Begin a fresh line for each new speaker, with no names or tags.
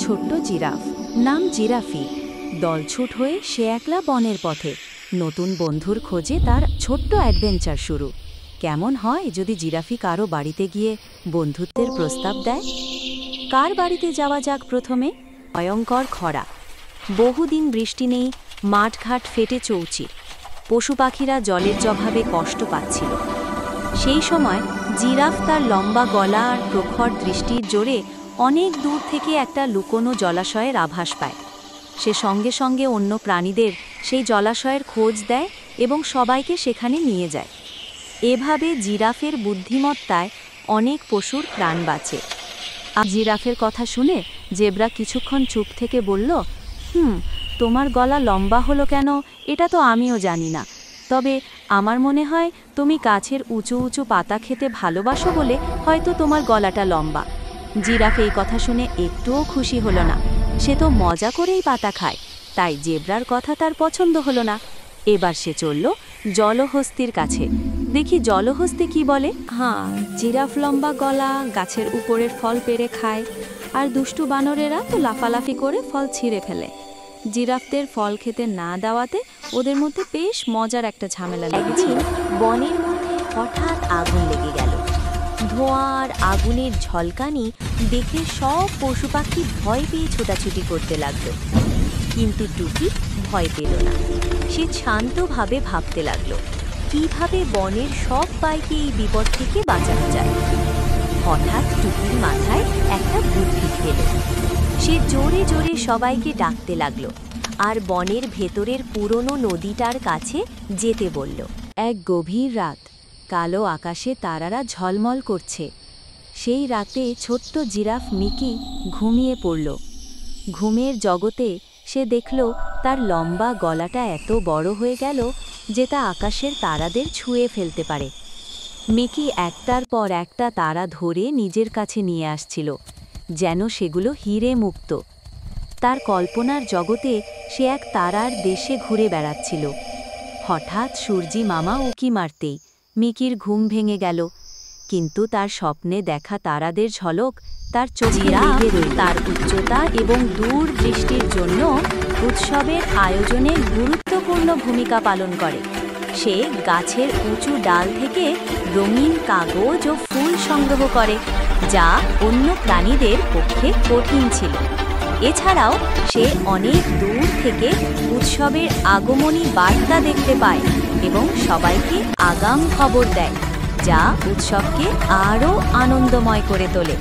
ছোট্ট জিরাফ, নাম জিরাফি। দলছুট হয়ে সে একলা বনের পথে নতুন বন্ধুর খোঁজে তার ছোট্ট অ্যাডভেঞ্চার শুরু। কেমন হয় যদি জিরাফি কারো বাড়িতে গিয়ে বন্ধুত্বের প্রস্তাব দেয়? কার বাড়িতে যাওয়া যাক প্রথমে? ভয়ঙ্কর খরা, বহুদিন বৃষ্টি নেই, মাঠঘাট ফেটে চৌচির, পশু পাখিরা জলের জভাবে কষ্ট পাচ্ছিল। সেই সময় জিরাফ তার লম্বা গলা আর প্রখর দৃষ্টির জোরে অনেক দূর থেকে একটা লুকোনো জলাশয়ের আভাস পায়। সে সঙ্গে সঙ্গে অন্য প্রাণীদের সেই জলাশয়ের খোঁজ দেয় এবং সবাইকে সেখানে নিয়ে যায়। এভাবে জিরাফের বুদ্ধিমত্তায় অনেক পশুর প্রাণ বাঁচে। জিরাফের কথা শুনে জেব্রা কিছুক্ষণ চুপ থেকে বলল, তোমার গলা লম্বা হলো কেন এটা তো আমিও জানি না, তবে আমার মনে হয় তুমি গাছের উঁচু উঁচু পাতা খেতে ভালোবাসো বলে হয়তো তোমার গলাটা লম্বা। জিরাফ এই কথা শুনে একটুও খুশি হলো না। সে তো মজা করেই পাতা খায়, তাই জেব্রার কথা তার পছন্দ হলো না। এবার সে চলল জলহস্তির কাছে, দেখি জলহস্তি কি বলে। জিরাফ লম্বা গলা, গাছের উপরের ফল পেড়ে খায়, আর দুষ্টু বানরেরা তো লাফালাফি করে ফল ছিঁড়ে ফেলে। জিরাফদের ফল খেতে না দেওয়াতে ওদের মধ্যে বেশ মজার একটা ঝামেলা লেগেছে।
বনের মধ্যে হঠাৎ আগুন লেগে গেল। ধোঁয়ার আগুনের ঝলকানি দেখে সব পশু পাখি ভয় পেয়ে ছোটাছুটি করতে লাগলো, কিন্তু টুকি ভয় পেল না। সে শান্তভাবে ভাবতে লাগলো কিভাবে বনের সব পাইকে এই বিপদ থেকে বাঁচানো যায়। হঠাৎ টুকির মাথায় একটা বুদ্ধি এলো। সে জোরে জোরে সবাইকে ডাকতে লাগলো আর বনের ভেতরের পুরনো নদীটার কাছে যেতে বলল।
এক গভীর রাত, কালো আকাশে তারারা ঝলমল করছে। সেই রাতে ছোট্ট জিরাফ মিকি ঘুমিয়ে পড়ল। ঘুমের জগতে সে দেখল তার লম্বা গলাটা এত বড় হয়ে গেল যে তা আকাশের তারাদের ছুঁয়ে ফেলতে পারে। মিকি একটার পর একটা তারা ধরে নিজের কাছে নিয়ে আসছিল, যেন সেগুলো হিরে মুক্ত। তার কল্পনার জগতে সে এক তারার দেশে ঘুরে বেড়াচ্ছিল। হঠাৎ সূর্যি মামা উঁকি মারতেই মিকির ঘুম ভেঙে গেল, কিন্তু তার স্বপ্নে দেখা তারাদের ঝলক তার চোখে লেগে রইল। তার উচ্চতা এবং দূর দৃষ্টির জন্য উৎসবের আয়োজনে গুরুত্বপূর্ণ ভূমিকা পালন করে। সে গাছের উঁচু ডাল থেকে রঙিন কাগজ ও ফুল সংগ্রহ করে, যা অন্য প্রাণীদের পক্ষে কঠিন ছিল। এছাড়াও সে অনেক দূর থেকে উৎসবের আগমনী বার্তা দেখতে পায় এবং সবাইকে আগাম খবর দেয়, যা উৎসবকে আরও আনন্দময় করে তোলে।